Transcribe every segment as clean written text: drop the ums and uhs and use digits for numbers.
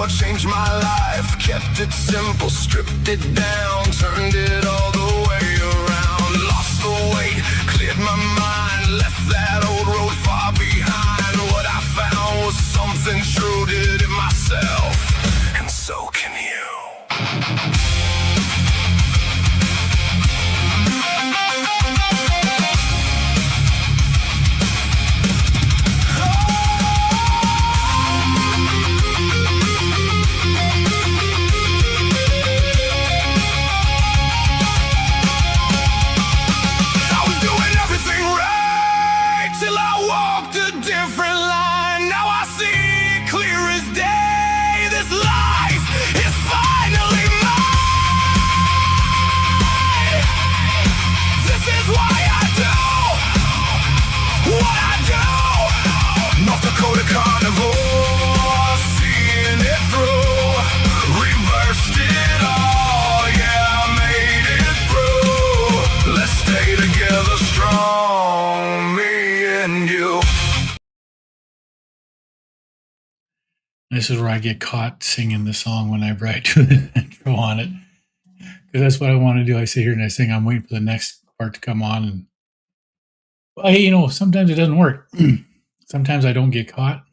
Carnivore changed my life. Kept it simple, stripped it down, turned it all the way around. Lost the weight, cleared my mind, left that old road far behind. What I found was something true, did it myself, and so can you. Carnivore, seeing it through, reversed it all, yeah, made it through. Let's stay together strong, me and you. This is where I get caught singing the song whenever I do the intro on it, because that's what I want to do. I sit here and I sing. I'm waiting for the next part to come on, and sometimes it doesn't work. Sometimes I don't get caught.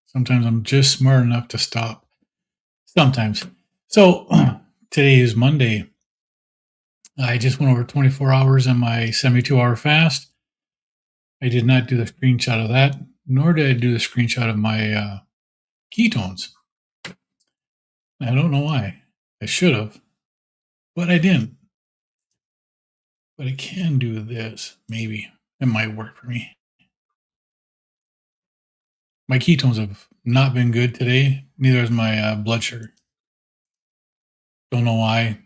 Sometimes I'm just smart enough to stop. Sometimes. So today is Monday. I just went over 24 hours in my 72-hour fast. I did not do the screenshot of that, nor did I do the screenshot of my ketones. I don't know why. I should have, but I didn't. But I can do this. Maybe it might work for me. My ketones have not been good today. Neither is my blood sugar. Don't know why.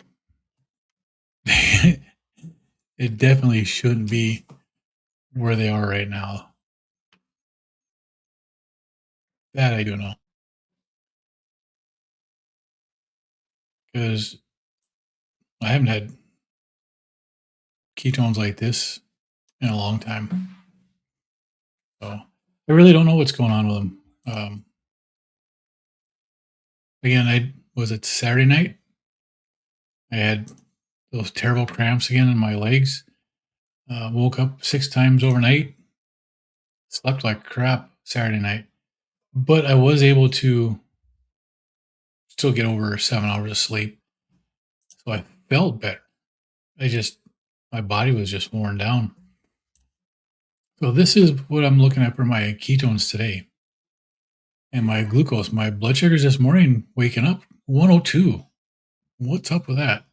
It definitely shouldn't be where they are right now. That I do know. Because I haven't had ketones like this in a long time. So I really don't know what's going on with them. Again, was it Saturday night? I had those terrible cramps again in my legs. Woke up 6 times overnight. Slept like crap Saturday night. But I was able to still get over 7 hours of sleep. So I felt better. My body was just worn down. So this is what I'm looking at for my ketones today. And my glucose, my blood sugars this morning, waking up, 102. What's up with that?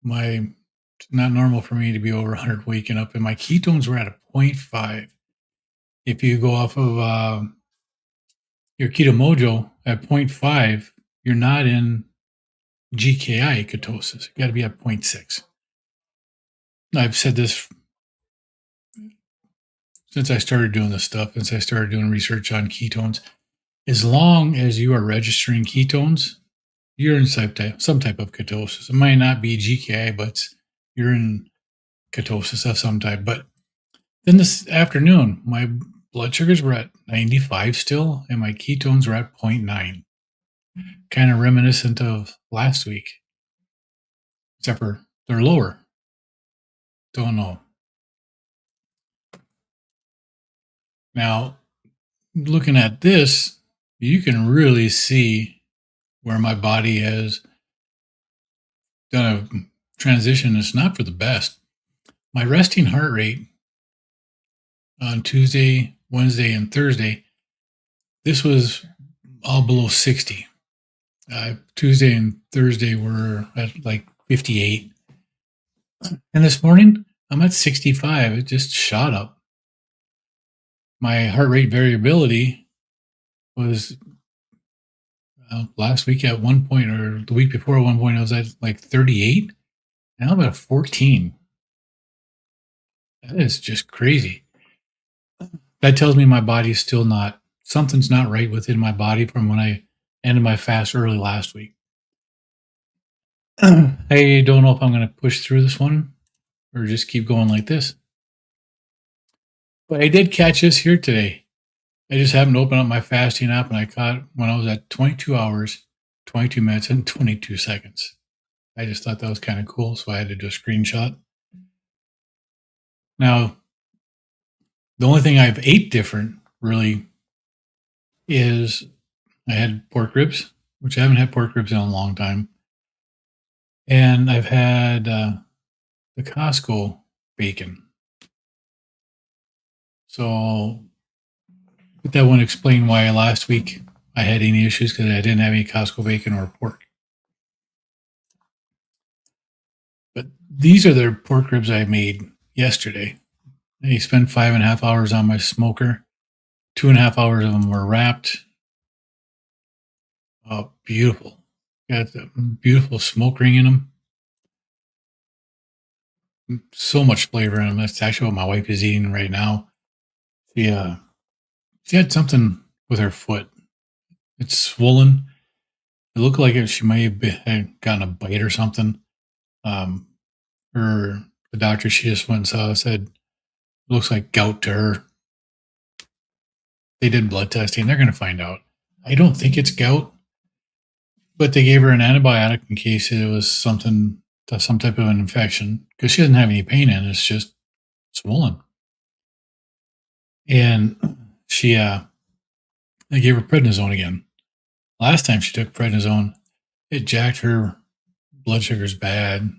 It's not normal for me to be over 100 waking up, and my ketones were at a 0.5. If you go off of your Keto Mojo at 0.5, you're not in GKI ketosis. You got to be at 0.6. I've said this since I started doing this stuff, since I started doing research on ketones. As long as you are registering ketones, you're in some type of ketosis. It might not be GKI, but you're in ketosis of some type. But then this afternoon, my blood sugars were at 95 still, and my ketones were at 0.9. Kind of reminiscent of last week, except for they're lower. Don't know. Now, looking at this, you can really see where my body has done a transition. It's not for the best. My resting heart rate on Tuesday, Wednesday, and Thursday, this was all below 60. Tuesday and Thursday were at like 58. And this morning, I'm at 65. It just shot up. My heart rate variability was last week at one point, or the week before at one point, I was at like 38. Now I'm at 14. That is just crazy. That tells me my body's still something's not right within my body from when I ended my fast early last week. I don't know if I'm going to push through this one or just keep going like this. But I did catch this here today. I just happened to open up my fasting app and I caught when I was at 22 hours, 22 minutes, and 22 seconds. I just thought that was kind of cool, so I had to do a screenshot. Now, the only thing I've ate different really is I had pork ribs, which I haven't had pork ribs in a long time. And I've had the Costco bacon. So that wouldn't explain why last week I had any issues because I didn't have any Costco bacon or pork. But these are the pork ribs I made yesterday. I spent 5.5 hours on my smoker. 2.5 hours of them were wrapped. Oh, beautiful. Got the beautiful smoke ring in them. So much flavor in them. That's actually what my wife is eating right now. She had something with her foot. It's swollen. It looked like she may have had gotten a bite or something. Her the doctor she just went and saw said it looks like gout to her. They did blood testing. They're going to find out. I don't think it's gout, but they gave her an antibiotic in case it was some type of an infection because she doesn't have any pain in it. It's just swollen. And they gave her prednisone again. Last time she took prednisone, it jacked her blood sugars bad.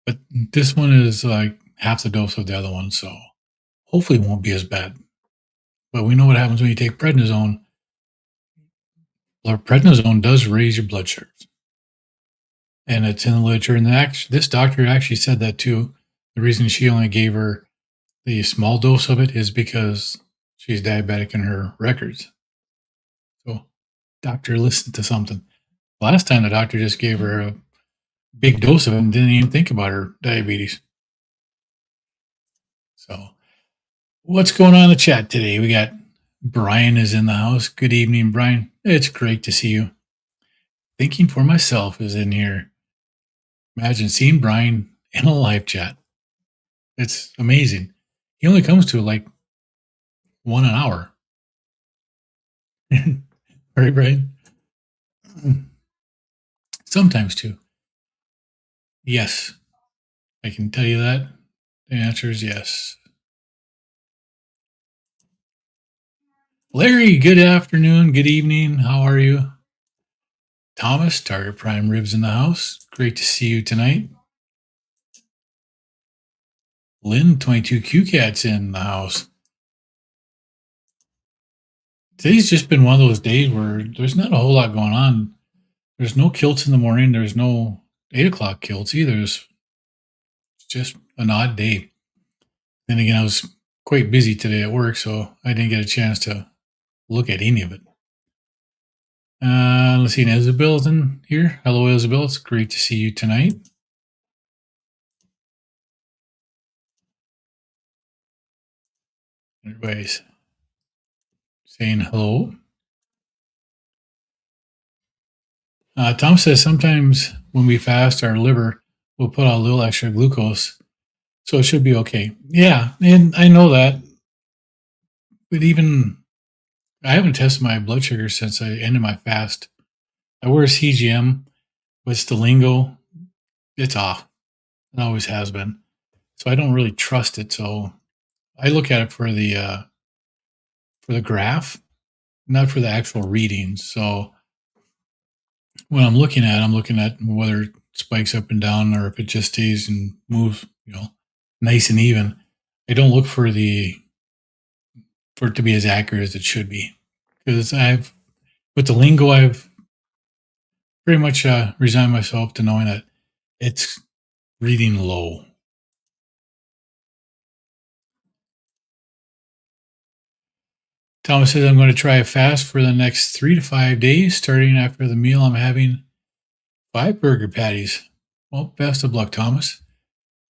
But this one is like half the dose of the other one, so hopefully it won't be as bad. But we know what happens when you take prednisone. Prednisone does raise your blood sugars. And it's in the literature. And this doctor actually said that too. The reason she only gave her the small dose of it is because she's diabetic in her records. So, doctor listened to something. Last time the doctor just gave her a big dose of it and didn't even think about her diabetes. So, what's going on in the chat today? We got Brian is in the house. Good evening, Brian. It's great to see you. Thinking for myself is in here. Imagine seeing Brian in a live chat. It's amazing. He only comes to like 1 an hour. Right, Brian? Sometimes two. Yes. I can tell you that. The answer is yes. Larry, good afternoon. Good evening. How are you? Thomas, Target Prime Ribs in the house. Great to see you tonight. Lynn, 22Q Cat's in the house. Today's just been one of those days where there's not a whole lot going on. There's no kilts in the morning. There's no 8 o'clock kilts either. It's just an odd day. Then again, I was quite busy today at work, so I didn't get a chance to look at any of it. Let's see, Isabel's in here. Hello, Isabel. It's great to see you tonight. Everybody's saying hello. Tom says sometimes when we fast, our liver will put out a little extra glucose, so it should be okay. Yeah, and I know that. But even I haven't tested my blood sugar since I ended my fast. I wear a CGM with Stalingo. It's off. It always has been. So I don't really trust it. So I look at it for the graph, not for the actual readings. So when I'm looking at whether it spikes up and down or if it just stays and moves, nice and even. I don't look for it to be as accurate as it should be. Because with the lingo, I've pretty much resigned myself to knowing that it's reading low. Thomas says, I'm going to try a fast for the next 3 to 5 days, starting after the meal. I'm having 5 burger patties. Well, best of luck, Thomas.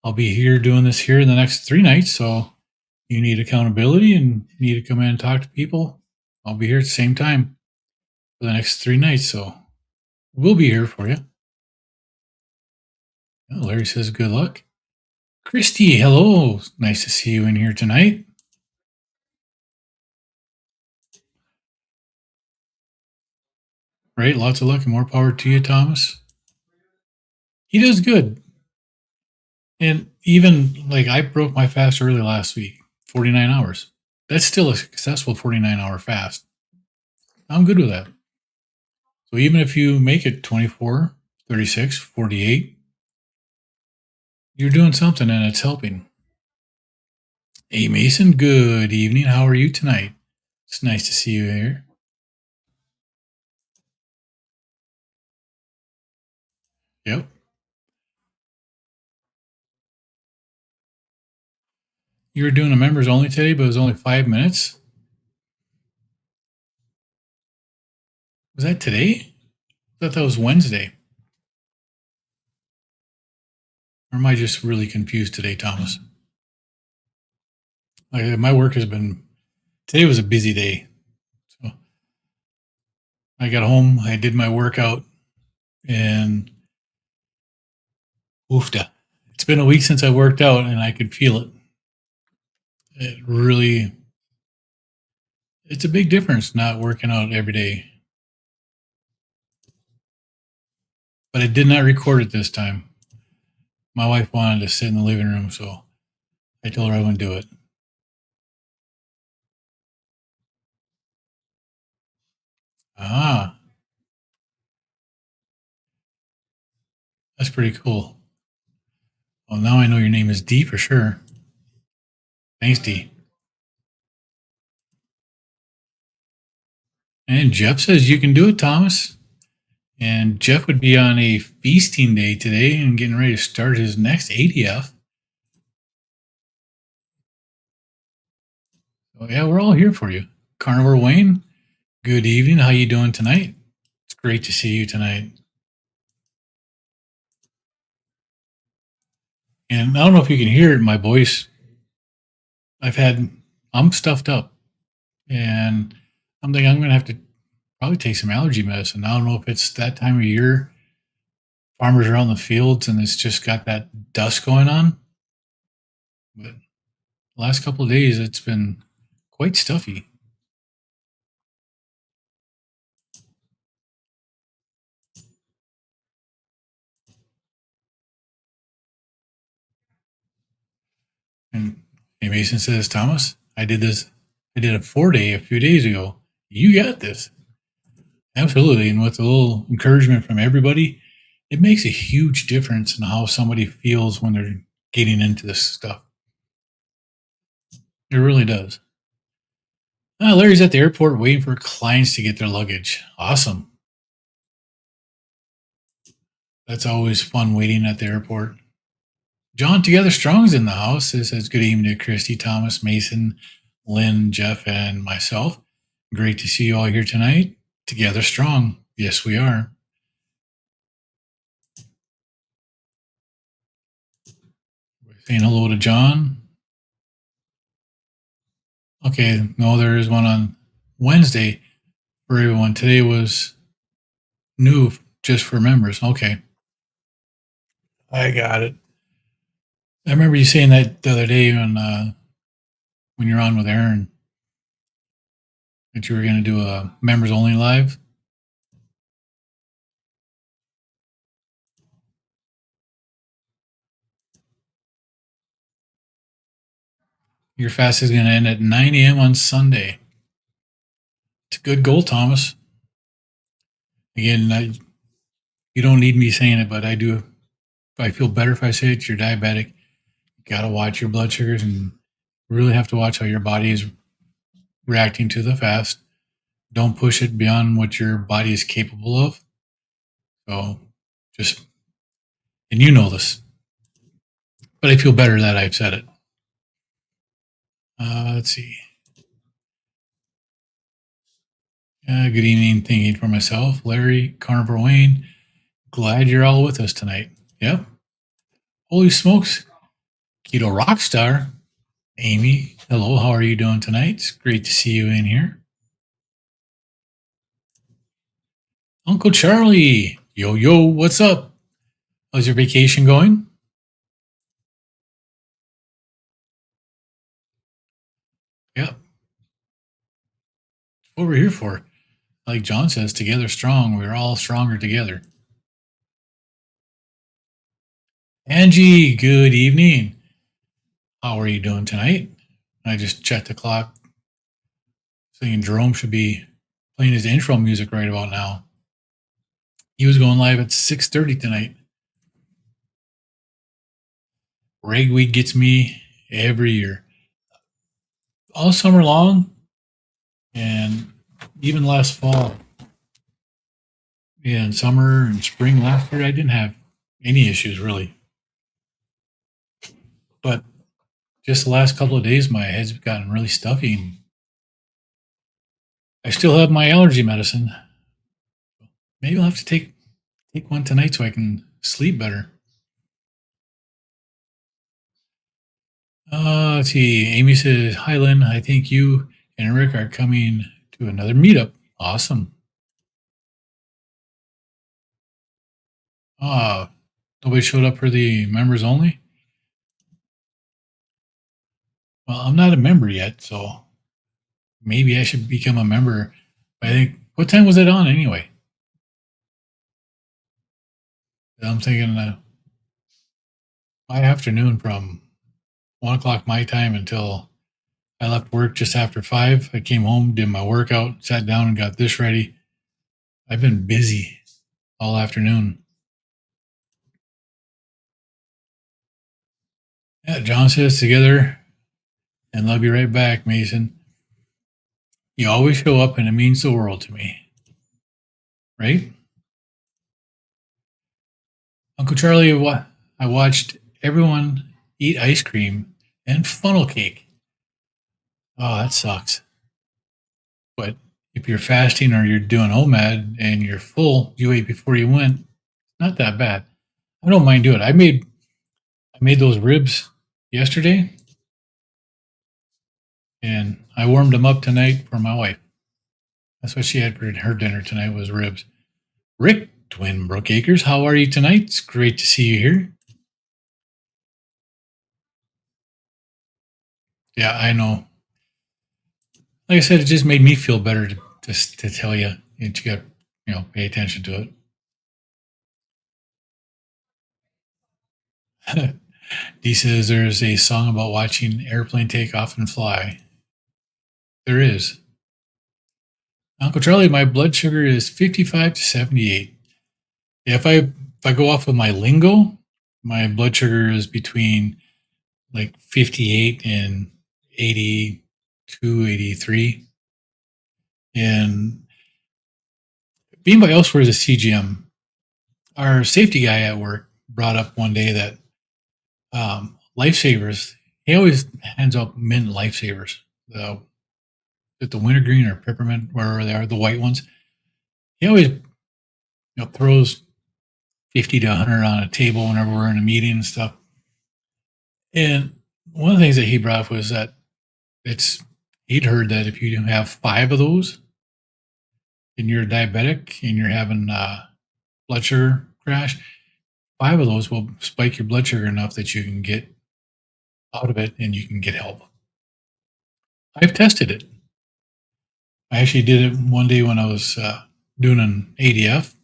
I'll be here doing this here in the next 3 nights, so you need accountability and need to come in and talk to people. I'll be here at the same time for the next 3 nights, so we'll be here for you. Oh, Larry says, good luck. Christy, hello. Nice to see you in here tonight. Right? Lots of luck and more power to you, Thomas. He does good. And even like I broke my fast early last week, 49 hours. That's still a successful 49-hour fast. I'm good with that. So even if you make it 24, 36, 48, you're doing something and it's helping. Hey, Mason, good evening. How are you tonight? It's nice to see you here. Yep. You were doing a members only today, but it was only 5 minutes. Was that today? I thought that was Wednesday. Or am I just really confused today, Thomas? My work has been, today was a busy day. So I got home, I did my workout, and oofta. It's been a week since I worked out, and I could feel it. It really, it's a big difference not working out every day. But I did not record it this time. My wife wanted to sit in the living room, so I told her I wouldn't do it. Ah, that's pretty cool. Well, now I know your name is D for sure. Thanks, D. And Jeff says you can do it, Thomas. And Jeff would be on a feasting day today and getting ready to start his next ADF. So yeah, we're all here for you. Carnivore Wayne, good evening. How you doing tonight? It's great to see you tonight. And I don't know if you can hear it in my voice. I'm stuffed up, and I'm thinking I'm going to have to probably take some allergy medicine. I don't know if it's that time of year. Farmers are out in the fields, and it's just got that dust going on. But the last couple of days, it's been quite stuffy. And hey, Mason says, Thomas, I did this. I did a 4-day a few days ago. You got this. Absolutely. And with a little encouragement from everybody, it makes a huge difference in how somebody feels when they're getting into this stuff. It really does. Larry's at the airport waiting for clients to get their luggage. Awesome. That's always fun waiting at the airport. John Together Strong's in the house. It says good evening to Christy, Thomas, Mason, Lynn, Jeff, and myself. Great to see you all here tonight. Together Strong. Yes, we are. Saying hello to John. Okay, no, there is one on Wednesday for everyone. Today was new just for members. Okay. I got it. I remember you saying that the other day when you're on with Aaron that you were going to do a members only live. Your fast is going to end at 9 a.m. on Sunday. It's a good goal, Thomas. Again, you don't need me saying it, but I do. I feel better if I say it. You're diabetic. You got to watch your blood sugars and really have to watch how your body is reacting to the fast. Don't push it beyond what your body is capable of. So just, and you know this, but I feel better that I've said it. Let's see. Good evening, thinking for myself. Larry, Carnivore Wayne, glad you're all with us tonight. Yep. Holy smokes. Keto Rockstar. Amy, hello, how are you doing tonight? It's great to see you in here. Uncle Charlie, yo, yo, what's up? How's your vacation going? Yep. What we're here for. like John says, together strong. We're all stronger together. Angie, good evening. How are you doing tonight? I just checked the clock, thinking Jerome should be playing his intro music right about now. He was going live at 6:30 tonight. Ragweed gets me every year. All summer long, and even last fall. Yeah, in summer and spring last year, I didn't have any issues really. But just the last couple of days, my head's gotten really stuffy. And I still have my allergy medicine. Maybe I'll have to take one tonight so I can sleep better. Let's see. Amy says, "Hi, Lynn. I think you and Rick are coming to another meetup. Awesome. Nobody showed up for the members only? Well, I'm not a member yet, so maybe I should become a member. I think, what time was it on anyway? I'm thinking my afternoon from 1 o'clock my time until I left work just after 5. I came home, did my workout, sat down, and got this ready. I've been busy all afternoon. Yeah, John says together, and love you right back, Mason. You always show up, and it means the world to me. Right? Uncle Charlie, I watched everyone eat ice cream and funnel cake. Oh, that sucks. But if you're fasting or you're doing OMAD and you're full, you ate before you went, not that bad. I don't mind doing it. I made those ribs yesterday, and I warmed them up tonight for my wife. That's what she had for her dinner tonight was ribs. Rick Twinbrook Acres, how are you tonight? It's great to see you here. Yeah, I know. Like I said, it just made me feel better to tell you that you got, pay attention to it. Dee says there's a song about watching airplane take off and fly. There is. Uncle Charlie, my blood sugar is 55 to 78. If I go off of my lingo, my blood sugar is between like 58 and 82, 83. And being by elsewhere as a CGM, our safety guy at work brought up one day that lifesavers, he always hands out mint lifesavers, the wintergreen or peppermint, wherever they are, the white ones. He always throws 50 to 100 on a table whenever we're in a meeting and stuff. And one of the things that he brought up was that he'd heard that if you have 5 of those and you're diabetic and you're having blood sugar crash, 5 of those will spike your blood sugar enough that you can get out of it and you can get help. I've tested it. I actually did it one day when I was doing an ADF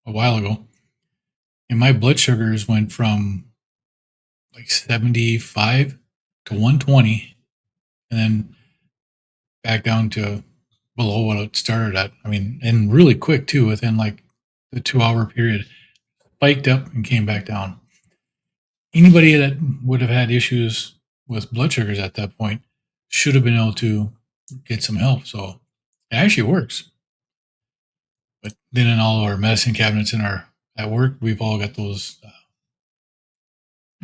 a while ago, and my blood sugars went from like 75 to 120, and then back down to below what it started at. I mean, and really quick too, within like the 2-hour period, spiked up and came back down. Anybody that would have had issues with blood sugars at that point should have been able to get some help. So it actually works. But then in all our medicine cabinets at work, we've all got those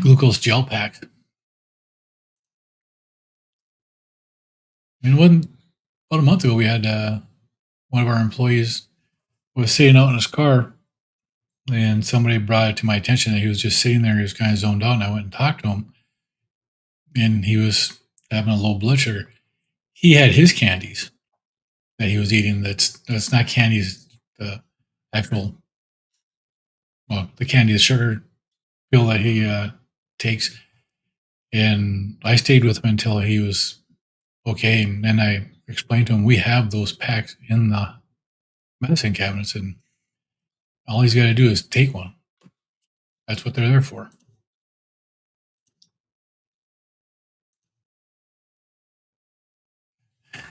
glucose gel packs. I mean, about a month ago, we had one of our employees was sitting out in his car, and somebody brought it to my attention that he was just sitting there. He was kind of zoned out, and I went and talked to him, and he was having a low blood sugar. He had his candies that he was eating. That's not candies. The actual, the candy, the sugar pill that he takes. And I stayed with him until he was okay. And then I explained to him we have those packs in the medicine cabinets, and all he's got to do is take one. That's what they're there for.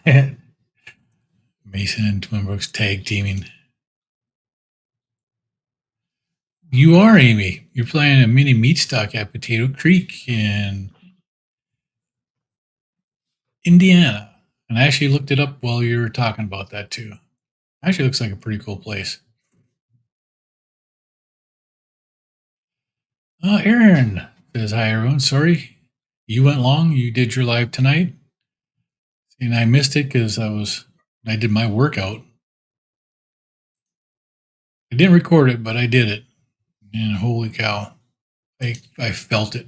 Mason and Twin Brooks tag teaming. You are, Amy. You're playing a mini meat stock at Potato Creek in Indiana. And I actually looked it up while you were talking about that too. Actually looks like a pretty cool place. Aaron says, hi, everyone. Sorry you went long. You did your live tonight. And I missed it because I did my workout. I didn't record it, but I did it. And holy cow, I felt it.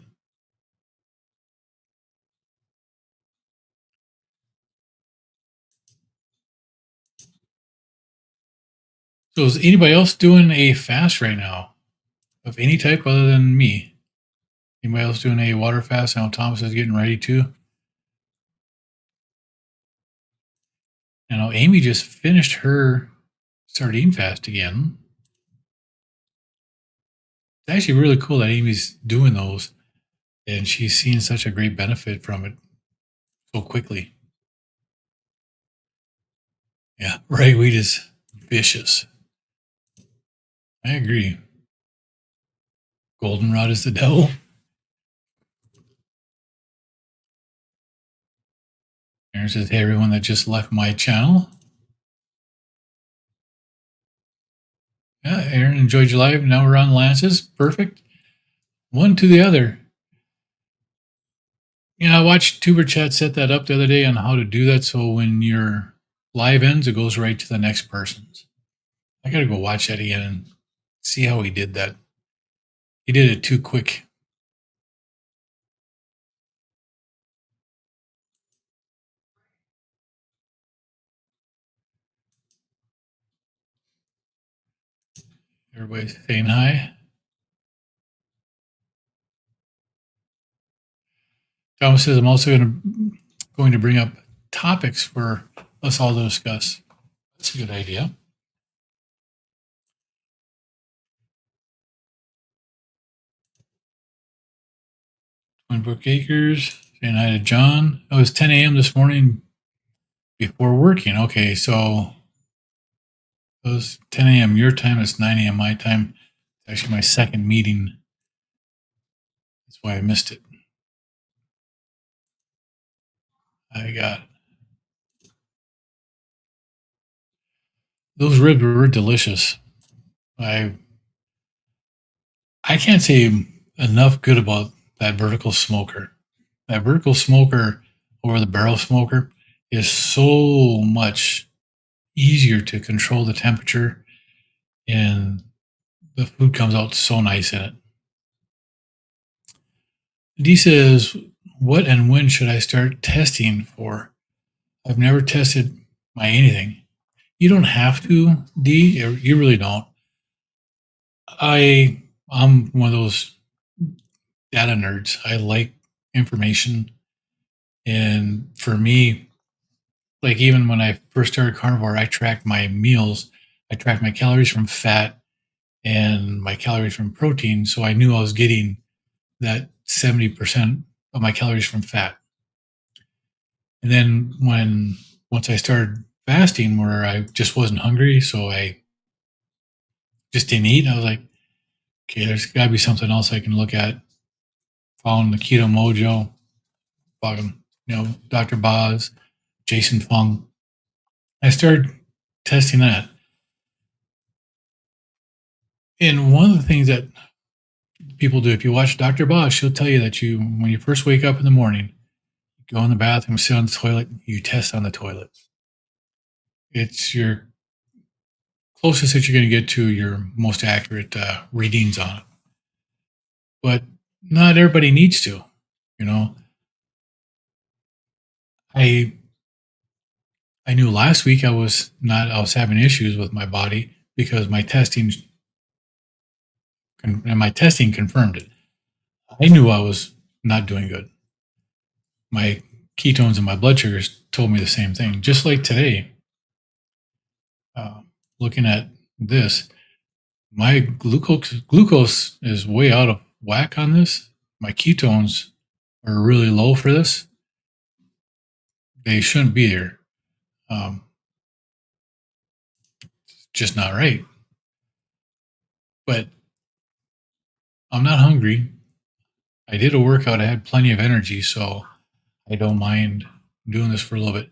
So is anybody else doing a fast right now? Of any type other than me? Anybody else doing a water fast? I know Thomas is getting ready to. I know Amy just finished her sardine fast again. It's actually really cool that Amy's doing those, and she's seeing such a great benefit from it so quickly. Yeah, ragweed is vicious. I agree. Goldenrod is the devil. Aaron says, hey, everyone that just left my channel. Yeah, Aaron, enjoyed your live. Now we're on Lances. Perfect. One to the other. Yeah, I watched Tuber Chat set that up the other day on how to do that. So when your live ends, it goes right to the next person's. I got to go watch that again and see how he did that. He did it too quick. Everybody's saying hi. Thomas says, I'm also going to bring up topics for us all to discuss. That's a good idea. Twin Brook Acres, saying hi to John. Oh, it was 10 a.m. this morning before working. Okay, so it was 10 a.m. your time. It's 9 a.m. my time. It's actually my second meeting. That's why I missed it. I got those ribs were delicious. I can't say enough good about that vertical smoker. That vertical smoker over the barrel smoker is so much easier to control the temperature, and the food comes out so nice in it. D says, what and when should I start testing for? I've never tested my anything. You don't have to, D. You really don't. I'm one of those data nerds. I like information. And for me, like even when I first started Carnivore, I tracked my meals. I tracked my calories from fat and my calories from protein. So I knew I was getting that 70% of my calories from fat. And then once I started fasting where I just wasn't hungry, so I just didn't eat, I was like, okay, there's got to be something else I can look at. Found the Keto Mojo, fucking, Dr. Boz, Jason Fung. I started testing that. And one of the things that people do, if you watch Dr. Boz, she'll tell you that when you first wake up in the morning, go in the bathroom, sit on the toilet, you test on the toilet. It's your closest that you're going to get to your most accurate readings on it. But not everybody needs to, I knew last week I was having issues with my body because my testing confirmed it. I knew I was not doing good. My ketones and my blood sugars told me the same thing. Just like today, looking at this, my glucose is way out of whack on this. My ketones are really low for this. They shouldn't be there. Just not right. But I'm not hungry. I did a workout. I had plenty of energy, so I don't mind doing this for a little bit.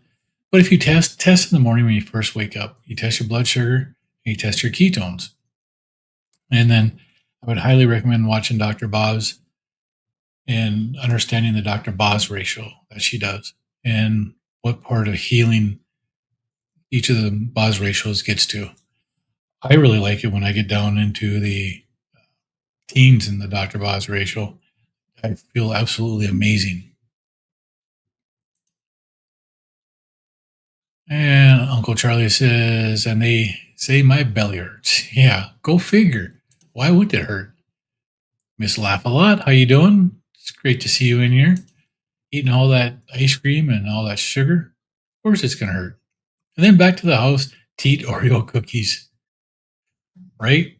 But if you test in the morning when you first wake up, you test your blood sugar and you test your ketones. And then I would highly recommend watching Dr. Boz and understanding the Dr. Boz ratio that she does and what part of healing each of the Boz ratios gets to. I really like it when I get down into the teens in the Dr. Boz ratio. I feel absolutely amazing. And Uncle Charlie says, and they say my belly hurts. Yeah, go figure. Why would it hurt? Miss Laugh a Lot, how you doing? It's great to see you in here. Eating all that ice cream and all that sugar. Of course it's going to hurt. And then back to the house to eat Oreo cookies. Right?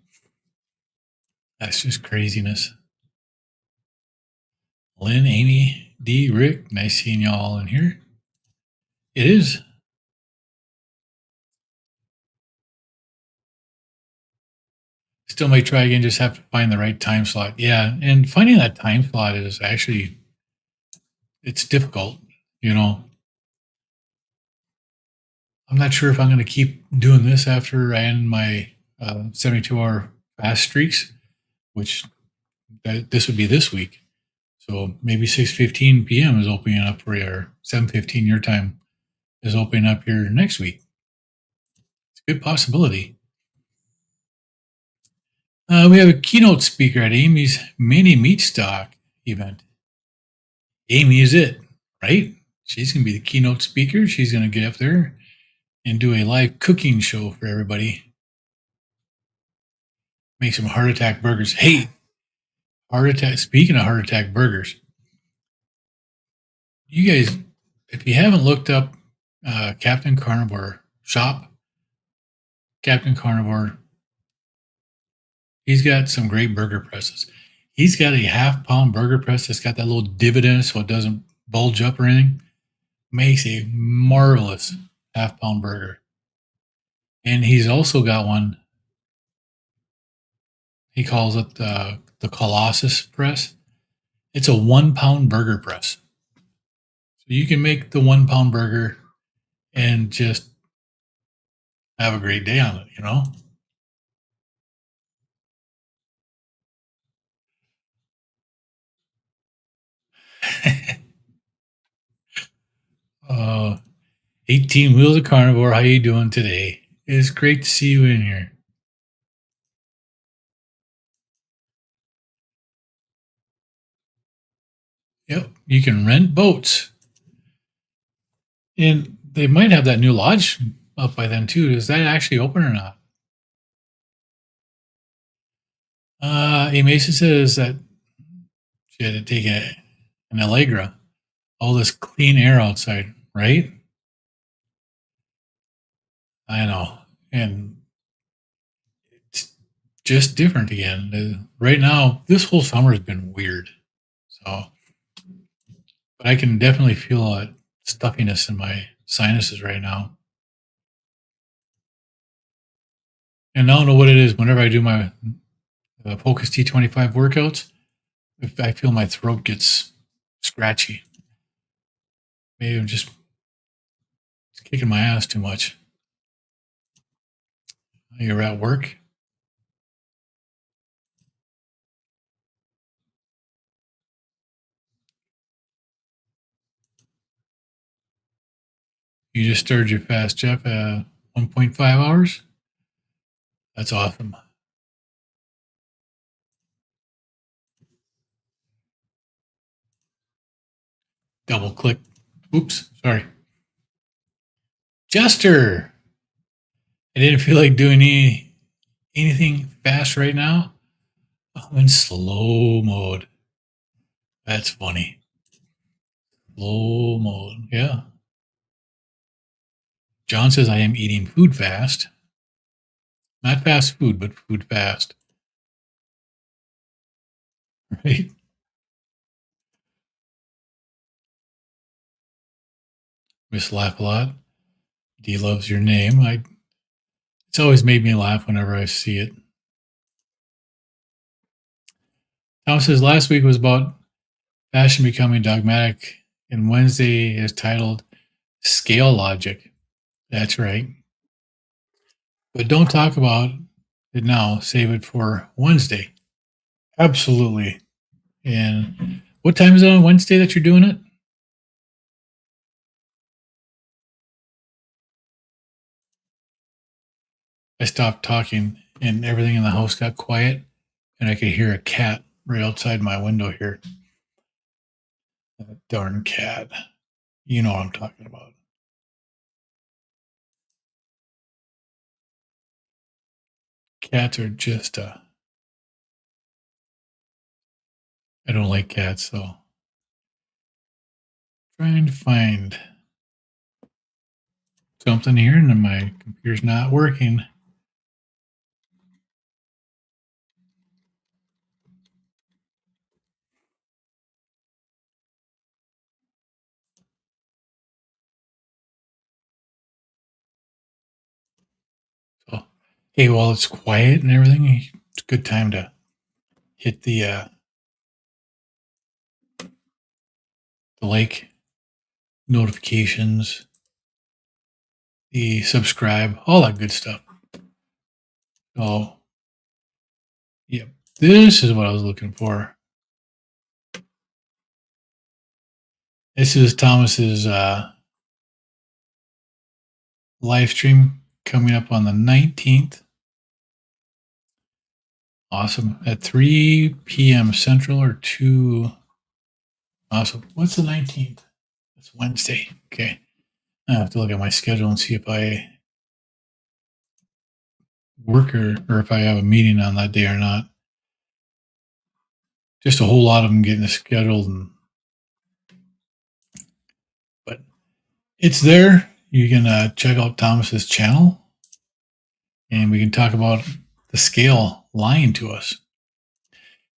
That's just craziness. Lynn, Amy, D, Rick, nice seeing y'all in here. It is. Still may try again, just have to find the right time slot. Yeah, and finding that time slot is actually, it's difficult, you know. I'm not sure if I'm going to keep doing this after I end my 72-hour fast streaks, which this would be this week. So maybe 6:15 p.m. is opening up for you, or 7:15 your time is opening up here next week. It's a good possibility. We have a keynote speaker at Amy's mini meat stock event. Amy is it, right? She's going to be the keynote speaker. She's going to get up there and do a live cooking show for everybody. Make some heart attack burgers. Hey, heart attack. Speaking of heart attack burgers, you guys, if you haven't looked up Captain Carnivore shop, Captain Carnivore, he's got some great burger presses. He's got a half-pound burger press that's got that little divot in it so it doesn't bulge up or anything. Makes a marvelous half-pound burger. And he's also got one, he calls it the Colossus press. It's a 1-pound burger press. So you can make the 1-pound burger and just have a great day on it, you know? 18 Wheels of Carnivore, how you doing today? It's great to see you in here. Yep, you can rent boats. And they might have that new lodge up by then too. Is that actually open or not? A Mason says that she had to take an Allegra. All this clean air outside, right? I know. And it's just different again. Right now, this whole summer has been weird. So, but I can definitely feel a stuffiness in my sinuses right now. And I don't know what it is. Whenever I do my Focus T25 workouts, if I feel my throat gets scratchy. Maybe I'm just kicking my ass too much. You're at work? You just started your fast, Jeff, 1.5 hours? That's awesome. Double click. Oops, sorry. Jester! I didn't feel like doing anything fast right now. I'm in slow mode. That's funny. Slow mode, yeah. John says I am eating food fast. Not fast food, but food fast. Right? Miss Laugh a Lot. D loves your name. It's always made me laugh whenever I see it. Tom says last week was about fashion becoming dogmatic, and Wednesday is titled Scale Logic. That's right. But don't talk about it now. Save it for Wednesday. Absolutely. And what time is it on Wednesday that you're doing it? I stopped talking and everything in the house got quiet, and I could hear a cat right outside my window here. That darn cat. You know what I'm talking about. Cats are just, I don't like cats, so trying to find something here, and my computer's not working. So, hey, while it's quiet and everything, it's a good time to hit the like, notifications, the subscribe, all that good stuff. So, yep, this is what I was looking for. This is Thomas's live stream coming up on the 19th. Awesome. At 3 p.m. Central or 2. Awesome. What's the 19th? It's Wednesday. Okay. I have to look at my schedule and see if I work or if I have a meeting on that day or not. Just a whole lot of them getting scheduled, but it's there. You can check out Thomas's channel, and we can talk about the scale lying to us,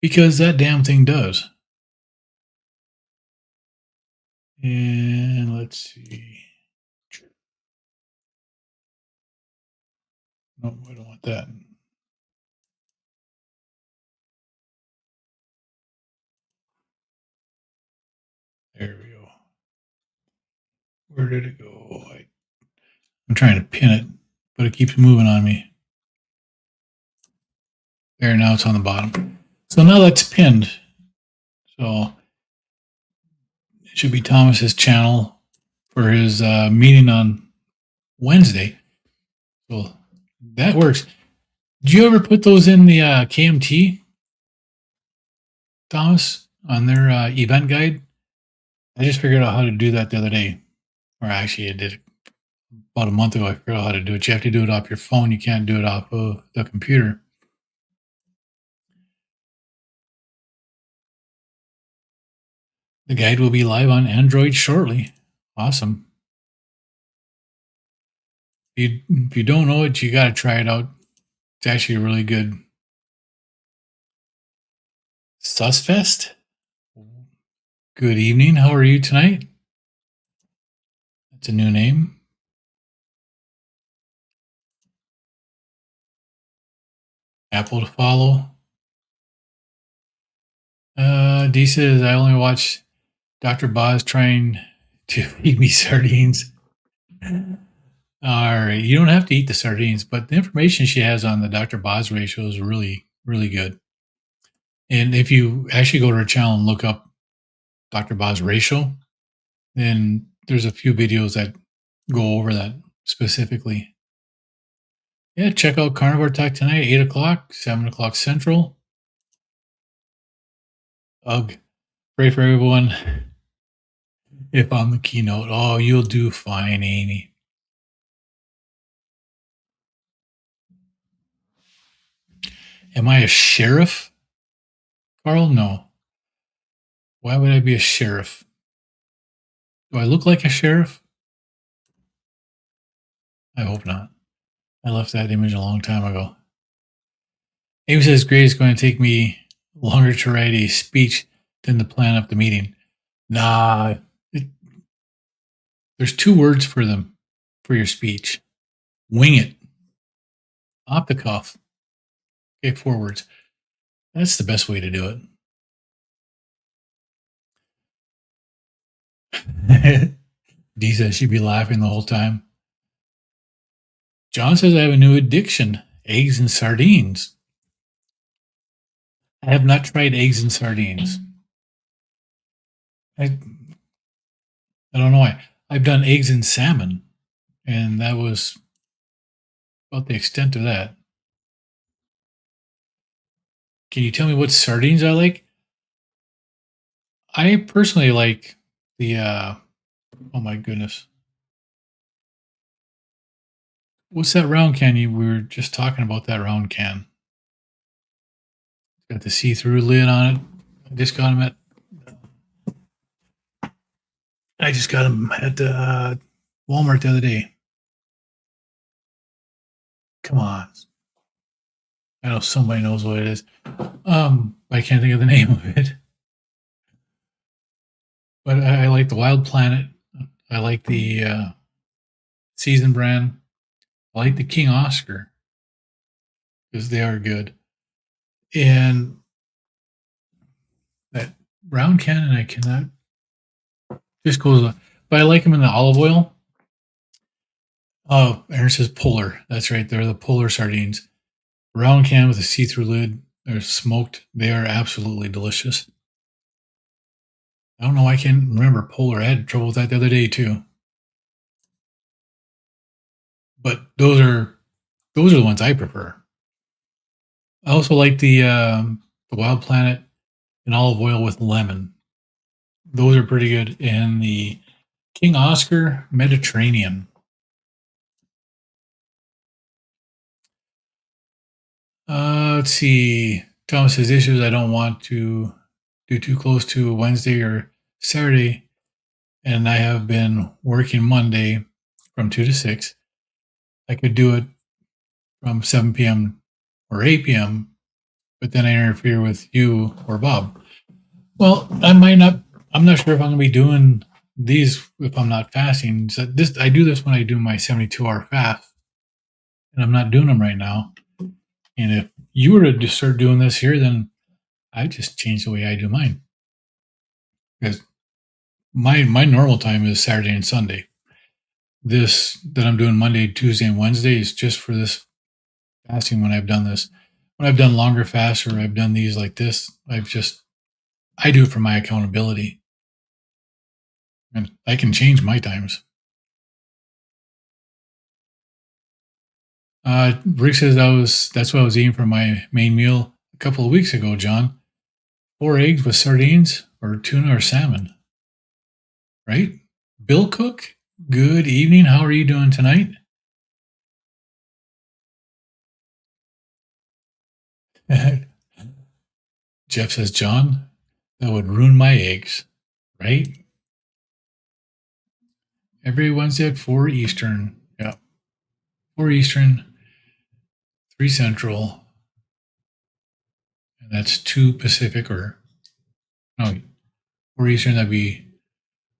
because that damn thing does. And let's see. No, I don't want that. There we go. Where did it go? I'm trying to pin it, but it keeps moving on me. There, now it's on the bottom. So now that's pinned. So it should be Thomas's channel for his meeting on Wednesday. So that works. Did you ever put those in the KMT, Thomas, on their event guide? I just figured out how to do that the other day. Or actually, I did it about a month ago. I figured out how to do it. You have to do it off your phone. You can't do it off of the computer. The guide will be live on Android shortly. Awesome. If you don't know it, you got to try it out. It's actually really good. Susfest? Good evening. How are you tonight? That's a new name. Apple to follow. D says, I only watch Dr. Boz trying to feed me sardines. All right. You don't have to eat the sardines, but the information she has on the Dr. Boz ratio is really, really good. And if you actually go to her channel and look up Dr. Boz ratio, then there's a few videos that go over that specifically. Yeah, check out Carnivore Talk tonight, 8 o'clock, 7 o'clock Central. Ugh. Pray for everyone. If I'm the keynote, oh, you'll do fine, Amy. Am I a sheriff, Carl? No. Why would I be a sheriff? Do I look like a sheriff? I hope not. I left that image a long time ago. Amy says, great, it's going to take me longer to write a speech than to plan up the meeting. Nah, there's 2 words for them for your speech. Wing it. Off the cuff. Okay, 4 words. That's the best way to do it. Dee says she'd be laughing the whole time. John says I have a new addiction, eggs and sardines. I have not tried eggs and sardines. I don't know why. I've done eggs and salmon, and that was about the extent of that. Can you tell me what sardines I like? I personally like the oh my goodness. What's that round can we were just talking about that round can? Got the see-through lid on it. I just got them at Walmart the other day. Come on. I know somebody knows what it is. I can't think of the name of it. But I like the Wild Planet. I like the Season brand. I like the King Oscar because they are good. And that round can, I cannot just goes. But I like them in the olive oil. Oh, Aaron says Polar. That's right. They're the Polar sardines. Round can with a see-through lid. They're smoked. They are absolutely delicious. I don't know why I can't remember Polar. I had trouble with that the other day too. But those are the ones I prefer. I also like the Wild Planet in olive oil with lemon. Those are pretty good. And the King Oscar Mediterranean. Let's see. Thomas says issues I don't want to do too close to Wednesday or Saturday, and I have been working Monday from 2 to 6. I could do it from 7 p.m. or 8 p.m., but then I interfere with you or Bob. Well, I'm not sure if I'm going to be doing these if I'm not fasting. So I do this when I do my 72-hour fast, and I'm not doing them right now. And if you were to just start doing this here, then I just change the way I do mine. Because my normal time is Saturday and Sunday. This that I'm doing Monday, Tuesday, and Wednesday is just for this fasting when I've done this. When I've done longer fasts or I've done these like this, I do it for my accountability. And I can change my times. Rick says that's what I was eating for my main meal a couple of weeks ago, John. 4 eggs with sardines or tuna or salmon. Right? Bill Cook, good evening. How are you doing tonight? Jeff says, John, that would ruin my eggs, right? Every Wednesday at 4 Eastern. Yeah. 4 Eastern, 3 Central. And that's 2 Pacific or no, 4 Eastern, that'd be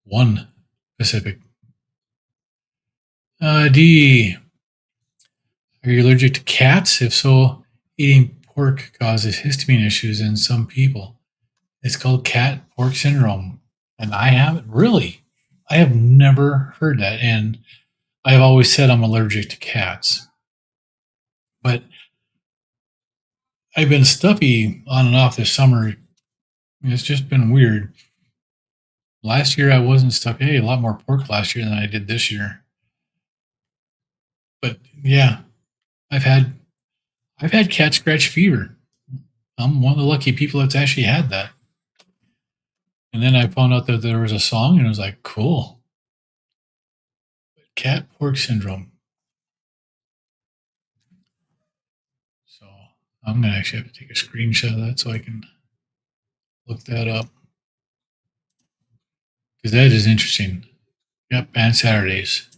1 Pacific. D, are you allergic to cats? If so, eating pork causes histamine issues in some people. It's called cat pork syndrome. And I have never heard that. And I've always said I'm allergic to cats. But I've been stuffy on and off this summer. It's just been weird. Last year I wasn't stuffy. I ate a lot more pork last year than I did this year. But yeah, I've had cat scratch fever. I'm one of the lucky people that's actually had that. And then I found out that there was a song, and it was like, cool. Cat pork syndrome. So I'm gonna actually have to take a screenshot of that so I can look that up because that is interesting. Yep, and Saturdays.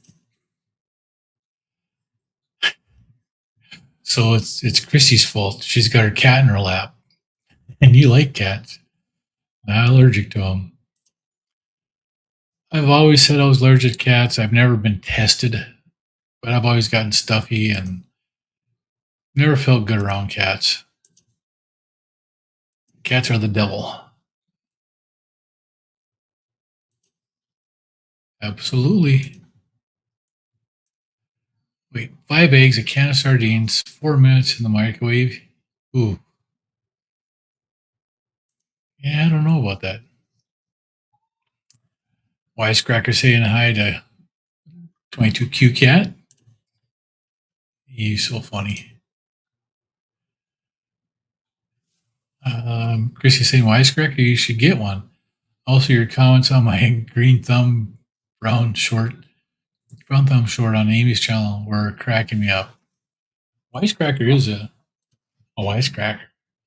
So it's Chrissy's fault. She's got her cat in her lap, and you like cats. Not allergic to them. I've always said I was allergic to cats. I've never been tested, but I've always gotten stuffy and never felt good around cats. Cats are the devil. Absolutely. Wait, 5 eggs, a can of sardines, 4 minutes in the microwave. Ooh. Yeah, I don't know about that. Wisecracker saying hi to 22Q Cat. He's so funny. Chrissy saying, Wisecracker, you should get one. Also, your comments on my brown thumb short on Amy's channel were cracking me up. Wisecracker is a wisecracker.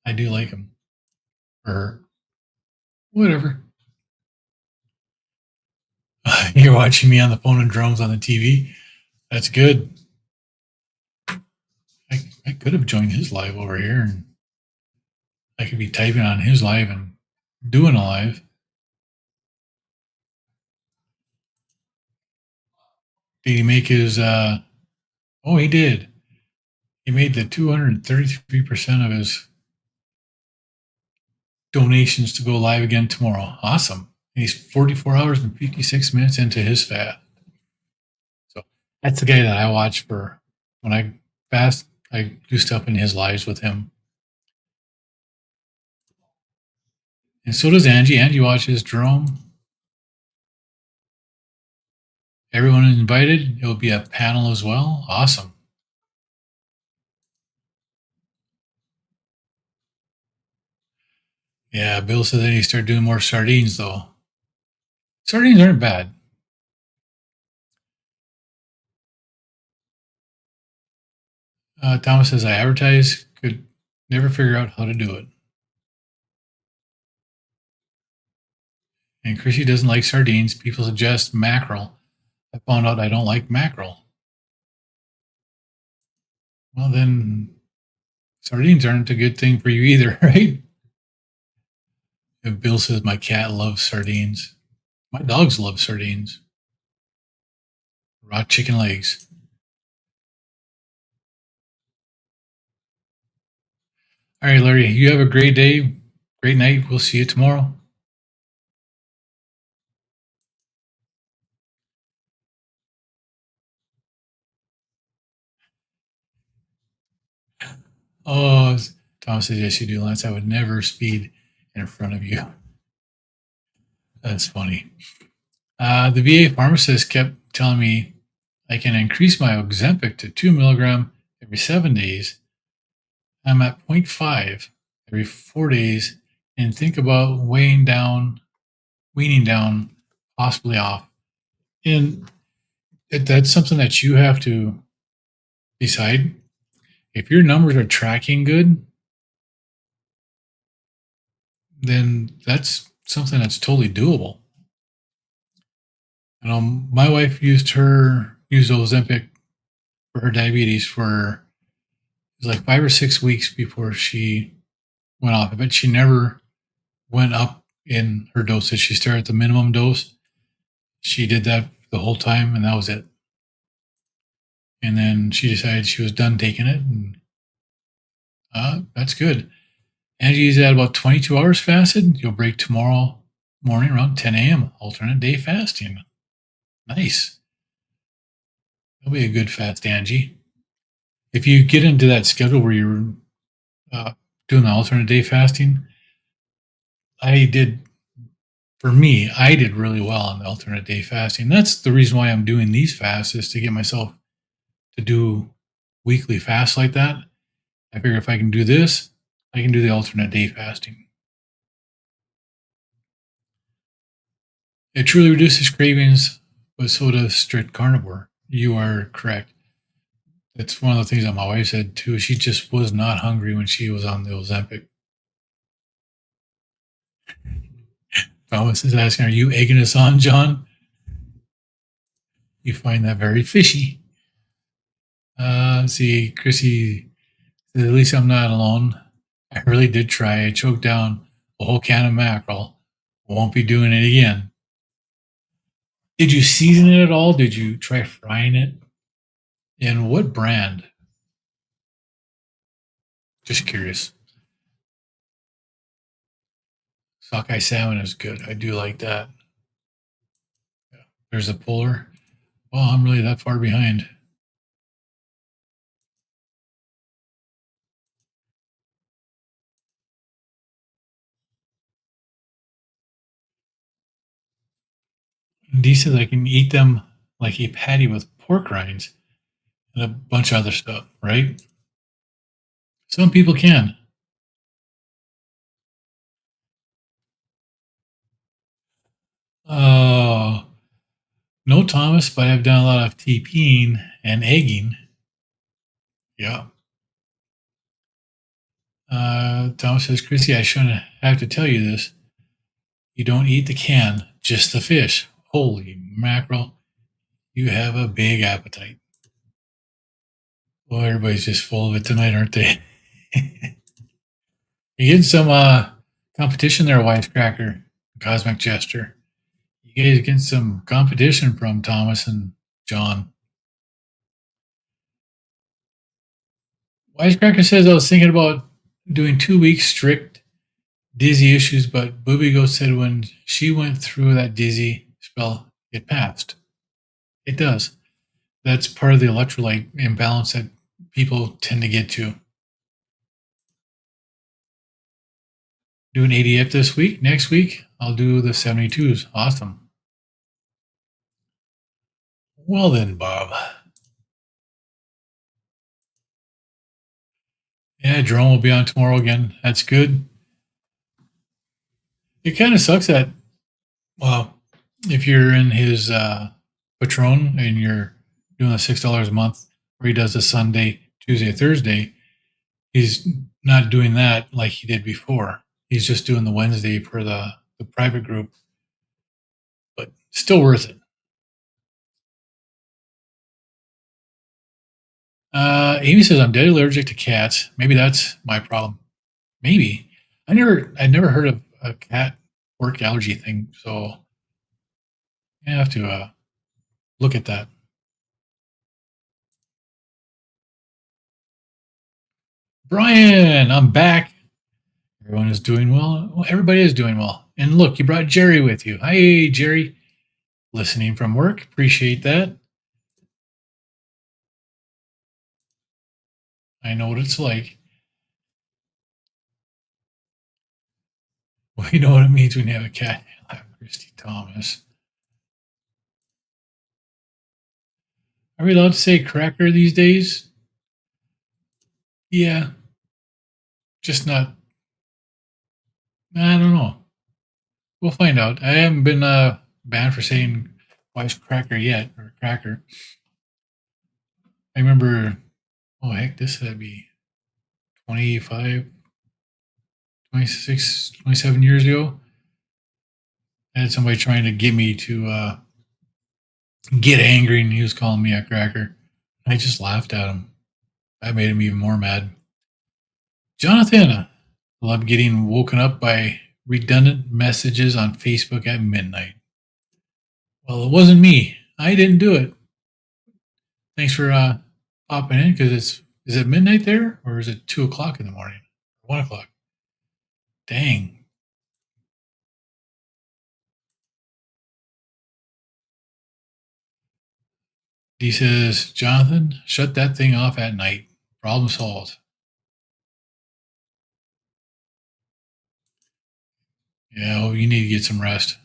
I do like him. Or whatever. You're watching me on the phone and drums on the TV. That's good. I could have joined his live over here and I could be typing on his live and doing a live. Did he make his oh he did. He made the 233% of his donations to go live again tomorrow. Awesome. And he's 44 hours and 56 minutes into his fast. So that's the guy that I watch for when I fast. I do stuff in his lives with him. And so does Angie. Angie watches Jerome. Everyone is invited. It will be a panel as well. Awesome. Yeah, Bill said that he started doing more sardines, though. Sardines aren't bad. Thomas says, I advertise, could never figure out how to do it. And Chrissy doesn't like sardines. People suggest mackerel. I found out I don't like mackerel. Well, then sardines aren't a good thing for you either, right? If Bill says my cat loves sardines. My dogs love sardines. Raw chicken legs. All right, Larry, you have a great day, great night. We'll see you tomorrow. Oh, Thomas says, yes, you do, Lance. I would never speed in front of you. That's funny. The VA pharmacist kept telling me I can increase my Ozempic to 2 milligram every 7 days. I'm at 0.5 every 4 days and think about weaning down, possibly off. And that's something that you have to decide. If your numbers are tracking good, then that's something that's totally doable. My wife used Ozempic for her diabetes for it was like 5 or 6 weeks before she went off of it. She never went up in her dosage. She started at the minimum dose. She did that the whole time, and that was it. And then she decided she was done taking it, and that's good. Angie's at about 22 hours fasted. You'll break tomorrow morning around 10 a.m. Alternate day fasting. Nice. That'll be a good fast, Angie. If you get into that schedule where you're doing the alternate day fasting, I did really well on the alternate day fasting. That's the reason why I'm doing these fasts, is to get myself to do weekly fasts like that. I figure if I can do this, I can do the alternate day fasting. It truly reduces cravings, but so does strict carnivore. You are correct. That's one of the things that my wife said too. She just was not hungry when she was on the Ozempic. Thomas is asking, are you egging us on, John? You find that very fishy. Let's see, Chrissy At least I'm not alone. I really did try. I choked down a whole can of mackerel. Won't be doing it again. Did you season it at all? Did you try frying it? And what brand? Just curious. Sockeye salmon is good. I do like that. There's a puller. Well, I'm really that far behind. Dee says I can eat them like a patty with pork rinds and a bunch of other stuff, right? Some people can. Uh, no, Thomas, but I've done a lot of TPing and egging. Yeah. Thomas says, Chrissy, I shouldn't have to tell you this. You don't eat the can, just the fish. Holy mackerel. You have a big appetite. Well, everybody's just full of it tonight, aren't they? You getting some competition there, Wisecracker, Cosmic Jester. You guys getting some competition from Thomas and John. Wisecracker says I was thinking about doing 2 weeks strict dizzy issues, but Booby Ghost said when she went through that dizzy spell, it passed. It does. That's part of the electrolyte imbalance that people tend to get to. Do an 80 this week. Next week, I'll do the 72s. Awesome. Well then, Bob. Yeah, Jerome will be on tomorrow again. That's good. It kind of sucks that, well, if you're in his Patron and you're doing the $6 a month, where he does the Sunday, Tuesday, Thursday, he's not doing that like he did before. He's just doing the Wednesday for the private group, but still worth it. Amy says I'm dead allergic to cats. Maybe that's my problem. Maybe I never heard of a cat work allergy thing, so I have to look at that. Brian, I'm back. Everyone is doing well. Well, everybody is doing well. And look, you brought Jerry with you. Hi, Jerry. Listening from work. Appreciate that. I know what it's like. Well, you know what it means when you have a cat. Christy Thomas. Are we allowed to say cracker these days? Yeah. Just not. I don't know. We'll find out. I haven't been banned for saying cracker yet, or cracker. I remember, oh heck, this had to be 25, 26, 27 years ago. I had somebody trying to get me to get angry, and he was calling me a cracker. I just laughed at him. That made him even more mad. Jonathan, love getting woken up by redundant messages on Facebook at midnight. Well, it wasn't me. I didn't do it. Thanks for popping in, because is it midnight there, or is it 2 o'clock in the morning? 1 o'clock. Dang. He says, Jonathan, shut that thing off at night. Problem solved. Yeah, well, you need to get some rest.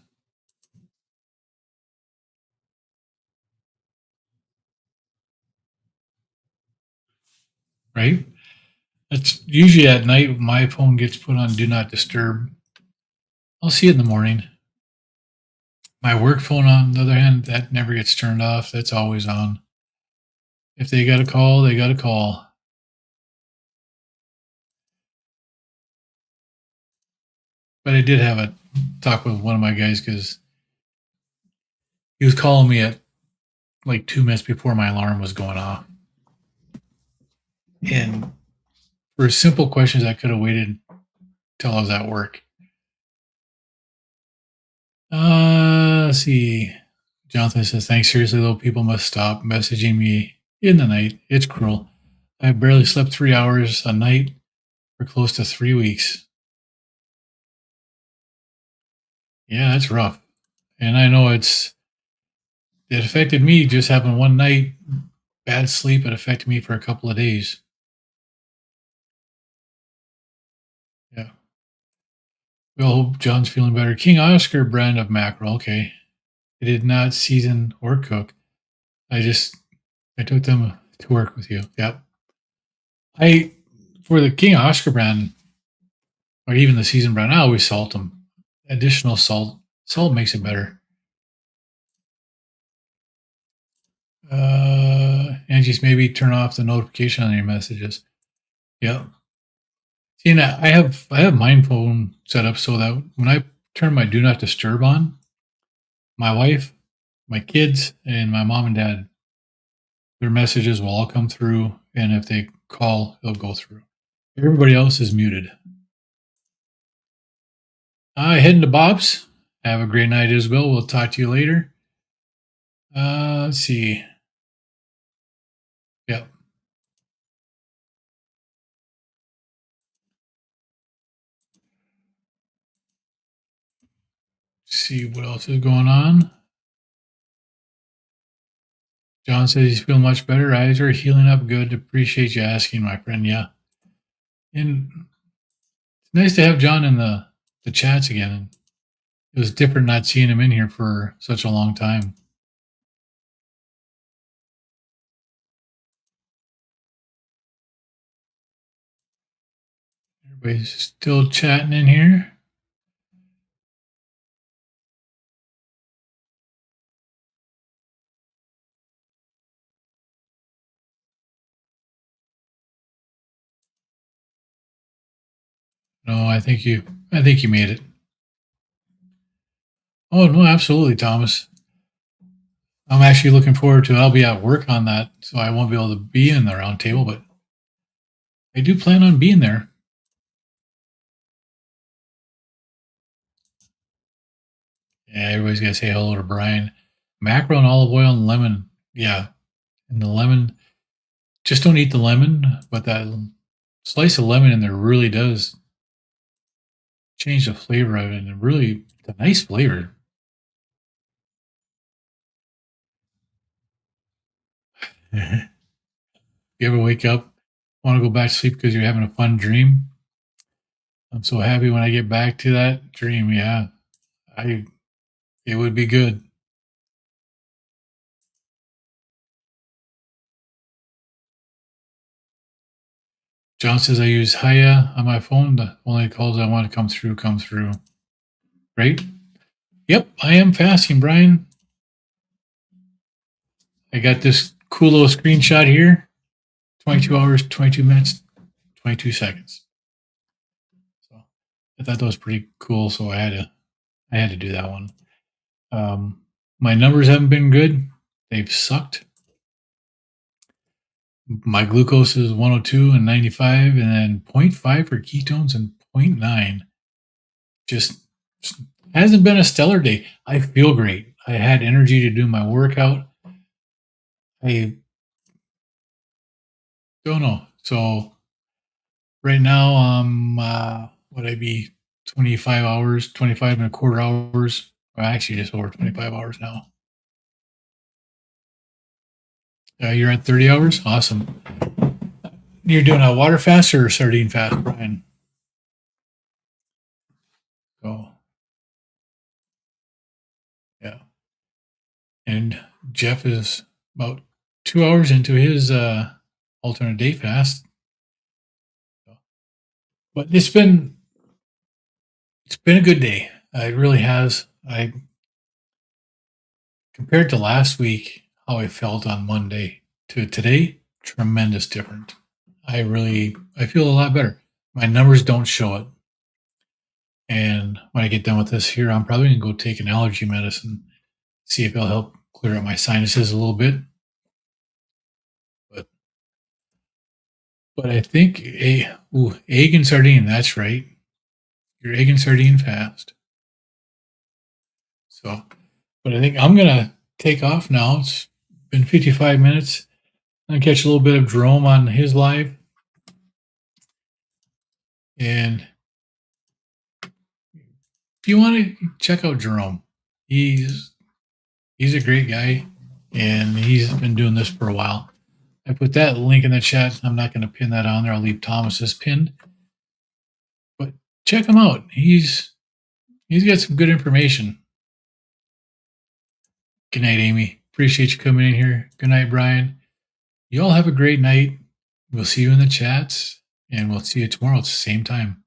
Right? That's usually at night. My phone gets put on do not disturb. I'll see it in the morning. My work phone, on the other hand, that never gets turned off. That's always on. If they got a call, they got a call. But I did have a talk with one of my guys, because he was calling me at like 2 minutes before my alarm was going off. And For simple questions, I could have waited till I was at work. Let's see. Jonathan says, thanks. Seriously, though, people must stop messaging me in the night. It's cruel. I barely slept 3 hours a night for close to 3 weeks. Yeah, that's rough. And I know it affected me just having one night bad sleep. It affected me for a couple of days. Yeah. Well, hope John's feeling better. King Oscar brand of mackerel. Okay. I did not season or cook. I took them to work with you. Yep. For the King Oscar brand, or even the seasoned brand, I always salt them. Additional salt makes it better. Angie's maybe turn off the notification on your messages. Yep. See, now I have my phone set up so that when I turn my do not disturb on, my wife, my kids, and my mom and dad, their messages will all come through, and if they call, it'll go through. Everybody else is muted. Heading to Bob's. Have a great night, Isabel. We'll talk to you later. Let's see. Yep. See what else is going on. John says he's feeling much better. Eyes are healing up good. Appreciate you asking, my friend. Yeah. And it's nice to have John in the chats again. It was different not seeing him in here for such a long time. Everybody's still chatting in here. No, I think you made it. Oh no, absolutely, Thomas. I'm actually looking forward to it. I'll be at work on that, so I won't be able to be in the round table, but I do plan on being there. Yeah, everybody's got to say hello to Brian. Mackerel and olive oil and lemon. Yeah, and the lemon. Just don't eat the lemon, but that slice of lemon in there really does change the flavor of it, and really it's a nice flavor. You ever wake up, want to go back to sleep because you're having a fun dream? I'm so happy when I get back to that dream. Yeah, it would be good. John says I use Haya on my phone. The only calls I want to come through come through. Right? Yep, I am fasting, Brian. I got this cool little screenshot here. 22 hours, 22 minutes, 22 seconds. So I thought that was pretty cool. So I had to do that one. My numbers haven't been good. They've sucked. My glucose is 102 and 95, and then 0.5 for ketones and 0.9. Just hasn't been a stellar day. I feel great. I had energy to do my workout. I don't know. So right now, would I be 25 hours, 25 and a quarter hours? Well, actually, just over 25 hours now. You're at 30 hours? Awesome. You're doing a water fast or a sardine fast, Brian? So, yeah. And Jeff is about 2 hours into his alternate day fast. But it's been a good day. It really has. I compared to last week, how I felt on Monday to today, tremendous different. I feel a lot better. My numbers don't show it. And when I get done with this here, I'm probably gonna go take an allergy medicine, see if it'll help clear up my sinuses a little bit. But But I think egg and sardine. That's right. Your egg and sardine fast. So, but I think I'm gonna take off now. It's been 55 minutes. I'm gonna catch a little bit of Jerome on his live, and if you want to check out Jerome, he's a great guy, and he's been doing this for a while. I put that link in the chat. I'm not going to pin that on there. I'll leave Thomas's pinned, but check him out. He's got some good information. Good night, Amy. Appreciate you coming in here. Good night, Brian. You all have a great night. We'll see you in the chats, and we'll see you tomorrow at the same time.